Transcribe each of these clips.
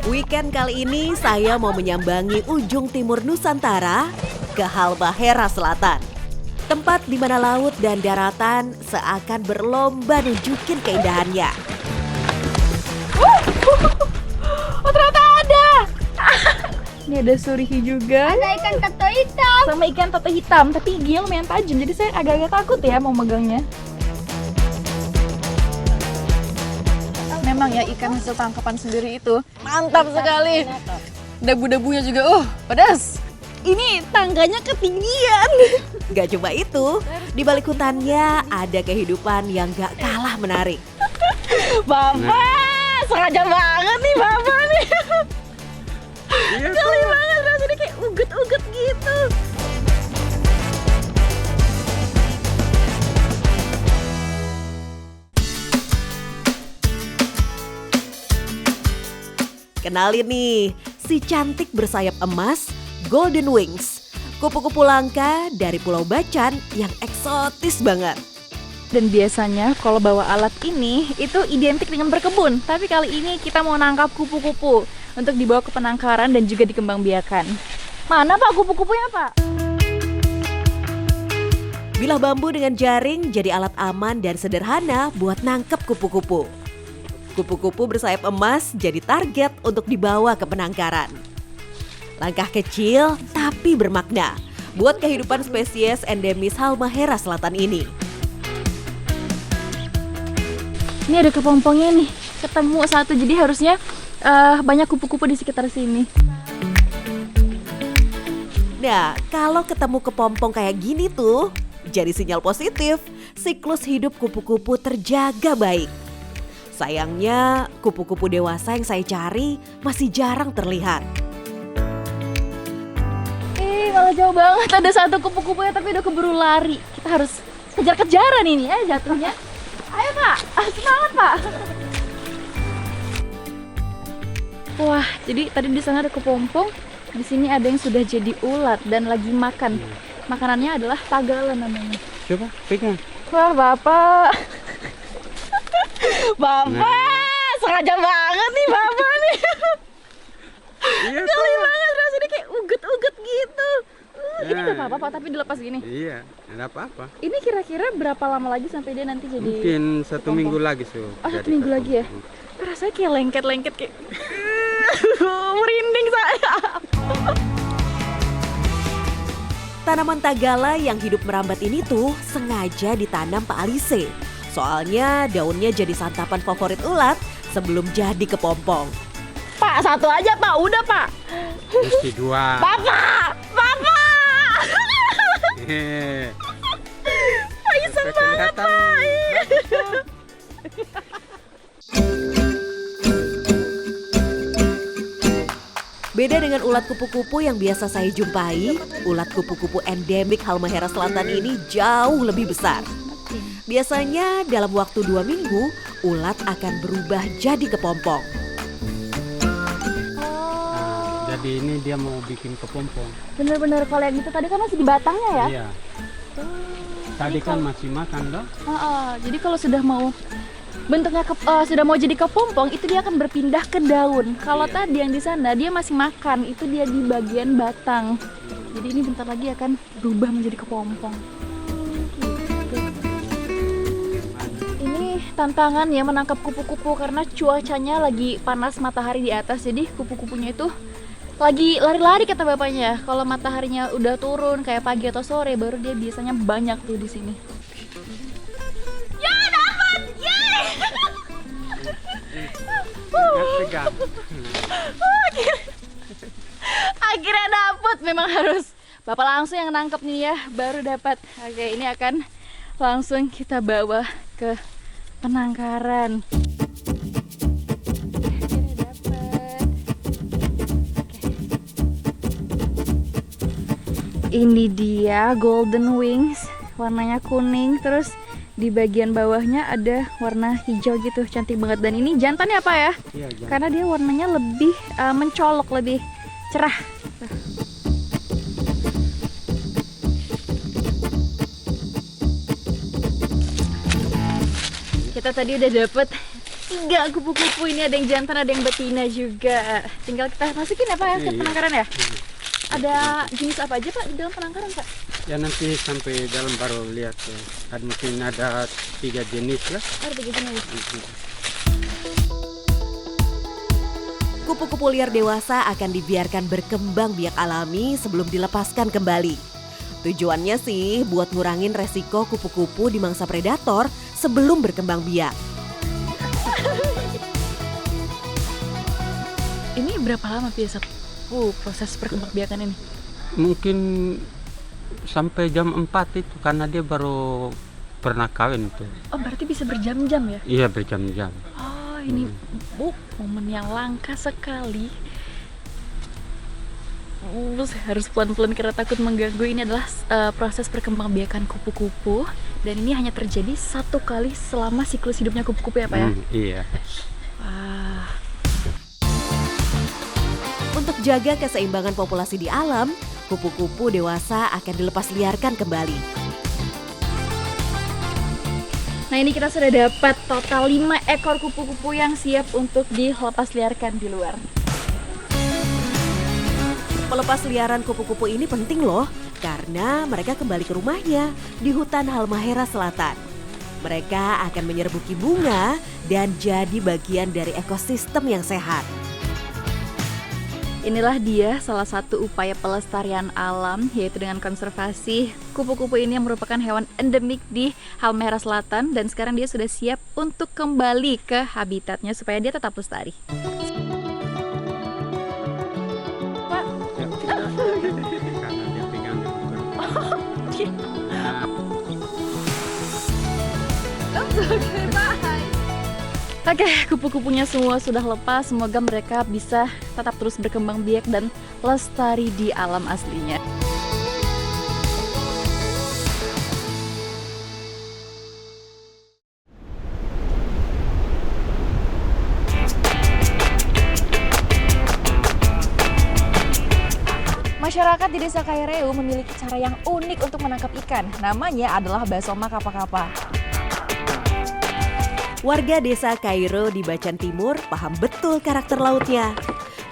Weekend kali ini saya mau menyambangi ujung timur Nusantara ke Halmahera Selatan. Tempat di mana laut dan daratan seakan berlomba nunjukin keindahannya. Oh, ternyata ada. Ini ada surihi juga. Ada ikan tato hitam. Sama ikan tato hitam, tapi giginya lumayan tajam. Jadi saya agak-agak takut ya mau megangnya. Memang ya ikan hasil tangkapan sendiri itu mantap sekali. Dabu-dabunya juga, pedas. Ini tangganya ketinggian. Gak cuma itu, di balik hutannya ada kehidupan yang gak kalah menarik. Bapak, sengaja banget nih Bapak nih. Geli banget rasanya kayak uget-uget gitu. Kenalin nih, si cantik bersayap emas, Golden Wings. Kupu-kupu langka dari Pulau Bacan yang eksotis banget. Dan biasanya kalau bawa alat ini itu identik dengan berkebun. Tapi kali ini kita mau nangkap kupu-kupu untuk dibawa ke penangkaran dan juga dikembangbiakan. Mana Pak kupu-kupunya Pak? Bilah bambu dengan jaring jadi alat aman dan sederhana buat nangkep kupu-kupu. Kupu-kupu bersayap emas jadi target untuk dibawa ke penangkaran. Langkah kecil tapi bermakna buat kehidupan spesies endemis Halmahera Selatan ini. Ini ada kepompongnya nih, ketemu satu, jadi harusnya banyak kupu-kupu di sekitar sini. Nah, kalau ketemu kepompong kayak gini tuh, jadi sinyal positif, siklus hidup kupu-kupu terjaga baik. Sayangnya, kupu-kupu dewasa yang saya cari masih jarang terlihat. Malah jauh banget, ada satu kupu-kupunya tapi udah keburu lari. Kita harus kejar-kejaran ini ya jatuhnya. Ayo Pak, semangat Pak. Wah, jadi tadi di sana ada kepompong, di sini ada yang sudah jadi ulat dan lagi makan. Makanannya adalah tagalan namanya. Coba pegang. Wah Bapak, Bapak, sengaja banget nih Bapak nih. Iya, Geli banget rasanya kayak uget-uget gitu. Ini Ya. gak apa-apa Pak, tapi dilepas gini. Iya, ada apa-apa. Ini kira-kira berapa lama lagi sampai dia nanti jadi? Mungkin satu kepompong? minggu lagi so. Oh, satu minggu lagi ya? Rasanya kayak lengket-lengket kayak merinding saya. Tanaman tagala yang hidup merambat ini tuh sengaja ditanam Pak Alise. Soalnya daunnya jadi santapan favorit ulat sebelum jadi kepompong. Pak, satu aja Pak, udah Pak. Mesti dua. Bapak, Hehe. iseng banget Kelihatan. Pak. Beda dengan ulat kupu-kupu yang biasa saya jumpai, ulat kupu-kupu endemik Halmahera Selatan ini jauh lebih besar. Biasanya dalam waktu 2 minggu, ulat akan berubah jadi kepompong. Jadi ini dia mau bikin kepompong. Bener-bener kalau yang itu tadi kan masih di batangnya ya? Iya. Tadi kan masih makan loh. Jadi kalau sudah mau bentuknya sudah mau jadi kepompong itu dia akan berpindah ke daun. Kalau Iya. tadi yang di sana dia masih makan, itu dia di bagian batang. Jadi ini bentar lagi akan berubah menjadi kepompong. Ini tantangan ya menangkap kupu-kupu karena cuacanya lagi panas, matahari di atas. Jadi kupu-kupunya itu lagi lari-lari kata bapaknya. Kalau mataharinya udah turun kayak pagi atau sore baru dia biasanya banyak tuh di sini. Ya dapat! Yeay! Pegang. Akhirnya dapet, memang harus bapak langsung yang nangkep nih ya, baru dapat. Oke, ini akan langsung kita bawa ke penangkaran. Ini dia Golden Wings, warnanya kuning, terus di bagian bawahnya ada warna hijau gitu, cantik banget. Dan ini jantannya apa ya? Iya, jangan. Karena dia warnanya lebih mencolok, lebih cerah. Kita tadi udah dapet 3 kupu-kupu. Ini ada yang jantan, ada yang betina juga. Tinggal kita masukin ya Pak ya, ke penangkaran ya? Ada jenis apa aja Pak di dalam penangkaran Pak? Ya nanti sampai dalam baru lihat ya. Mungkin ada 3 jenis lah. Ada 3 jenis. Kupu-kupu liar dewasa akan dibiarkan berkembang biak alami sebelum dilepaskan kembali. Tujuannya sih buat ngurangin resiko kupu-kupu dimangsa predator sebelum berkembang biak. Ini berapa lama biasa proses perkembangbiakan ini? Mungkin sampai jam 4 itu karena dia baru pernah kawin itu. Oh berarti bisa berjam-jam ya? Iya berjam-jam. Oh ini momen yang langka sekali. Saya harus pelan-pelan karena takut mengganggu. Ini adalah proses perkembangbiakan kupu-kupu. Dan ini hanya terjadi 1 kali selama siklus hidupnya kupu-kupu ya Pak ya? Iya. Wah. Untuk jaga keseimbangan populasi di alam, kupu-kupu dewasa akan dilepas liarkan kembali. Nah ini kita sudah dapat total 5 ekor kupu-kupu yang siap untuk dilepas liarkan di luar. Pelepas liaran kupu-kupu ini penting loh, karena mereka kembali ke rumahnya di hutan Halmahera Selatan. Mereka akan menyerbuki bunga dan jadi bagian dari ekosistem yang sehat. Inilah dia salah satu upaya pelestarian alam, yaitu dengan konservasi. Kupu-kupu ini yang merupakan hewan endemik di Halmahera Selatan dan sekarang dia sudah siap untuk kembali ke habitatnya supaya dia tetap lestari. Karena dia pegang Oke, kupu-kupunya semua sudah lepas. Semoga mereka bisa tetap terus berkembang biak dan lestari di alam aslinya. Masyarakat di Desa Kaireu memiliki cara yang unik untuk menangkap ikan. Namanya adalah basoma kapa-kapa. Warga desa Kairo di Bacan Timur paham betul karakter lautnya.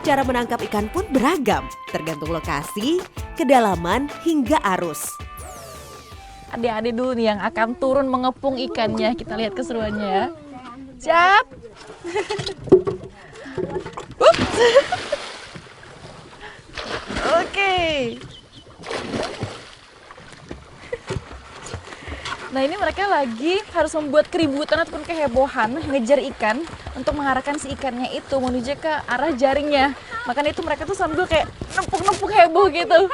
Cara menangkap ikan pun beragam, tergantung lokasi, kedalaman, hingga arus. Adik-adik dulu nih yang akan turun mengepung ikannya. Kita lihat keseruannya ya. Siap? Oke. Nah ini mereka lagi harus membuat keributan ataupun kehebohan ngejar ikan untuk mengarahkan si ikannya itu menuju ke arah jaringnya. Makanya itu mereka tuh sambil kayak nempuk-nempuk heboh gitu.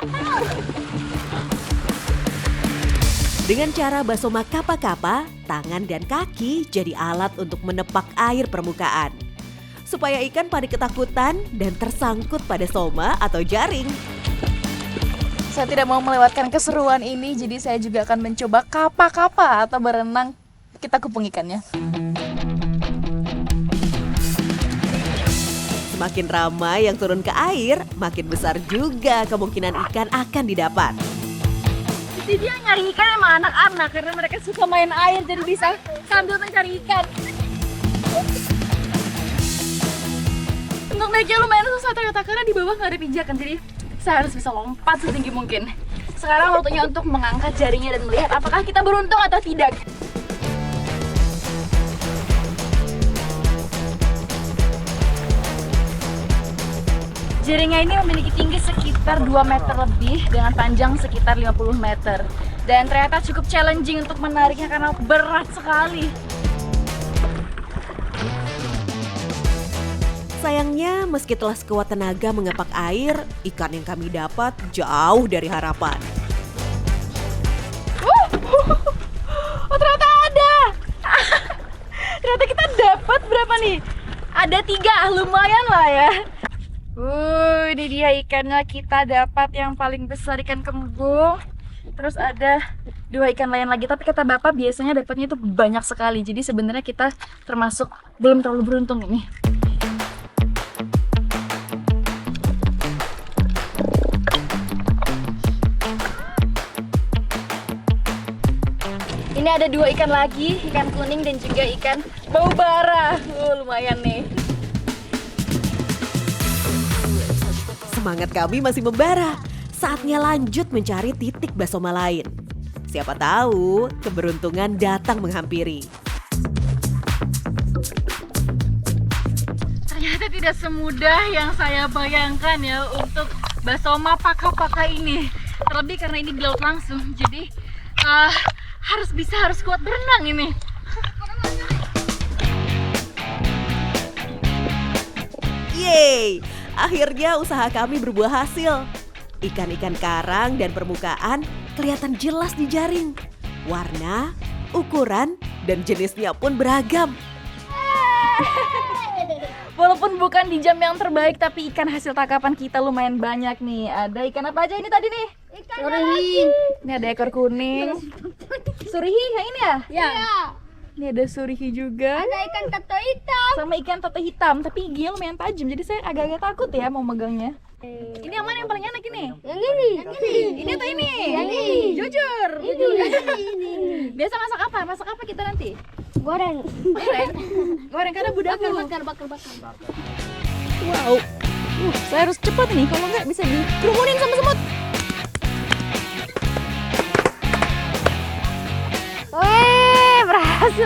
Dengan cara basoma kapa-kapa, tangan dan kaki jadi alat untuk menepak air permukaan. Supaya ikan panik ketakutan dan tersangkut pada soma atau jaring. Saya tidak mau melewatkan keseruan ini, jadi saya juga akan mencoba kapa-kapa atau berenang. Kita kepung ikannya. Semakin ramai yang turun ke air, makin besar juga kemungkinan ikan akan didapat. Jadi dia nyari ikan emang anak-anak karena mereka suka main air, jadi bisa sambil mencari ikan. Untuk naiknya lumayan susah ternyata karena di bawah nggak ada pijakan, jadi saya harus bisa lompat setinggi mungkin. Sekarang waktunya untuk mengangkat jaringnya dan melihat apakah kita beruntung atau tidak. Jaringnya ini memiliki tinggi sekitar 2 meter lebih dengan panjang sekitar 50 meter. Dan ternyata cukup challenging untuk menariknya karena berat sekali. Sayangnya, meski telah sekuat tenaga mengapak air, ikan yang kami dapat jauh dari harapan. Oh ternyata ada. Ternyata kita dapat berapa nih? Ada 3, lumayan lah ya. Ini dia ikannya, kita dapat yang paling besar ikan kembung. Terus ada 2 ikan lain lagi, tapi kata bapak biasanya dapatnya itu banyak sekali. Jadi sebenarnya kita termasuk belum terlalu beruntung ini. Ini ada 2 ikan lagi, ikan kuning dan juga ikan bau bara. Lumayan nih. Semangat kami masih membara. Saatnya lanjut mencari titik basoma lain. Siapa tahu keberuntungan datang menghampiri. Ternyata tidak semudah yang saya bayangkan ya untuk basoma paka-paka ini. Terlebih karena ini di laut langsung, jadi harus kuat berenang ini. Yeay, akhirnya usaha kami berbuah hasil. Ikan-ikan karang dan permukaan kelihatan jelas di jaring. Warna, ukuran, dan jenisnya pun beragam. Walaupun bukan di jam yang terbaik, tapi ikan hasil tangkapan kita lumayan banyak nih. Ada ikan apa aja ini tadi nih? Ikan surihi. Ini ada ekor kuning. Surihi yang ini ya? Ya. Ini ada surihi juga. Ada ikan toto hitam. Sama ikan toto hitam, tapi giginya lumayan tajam. Jadi saya agak-agak takut ya mau megangnya. Ini yang mana yang paling enak ini? Yang ini. Ini atau ini? Yang ini. Jujur. Ini. Biasa masak apa? Masak apa kita nanti? Goreng. Goreng karena budak Bakar. Wow. Saya harus cepat nih, kalau nggak bisa dikerumunin sama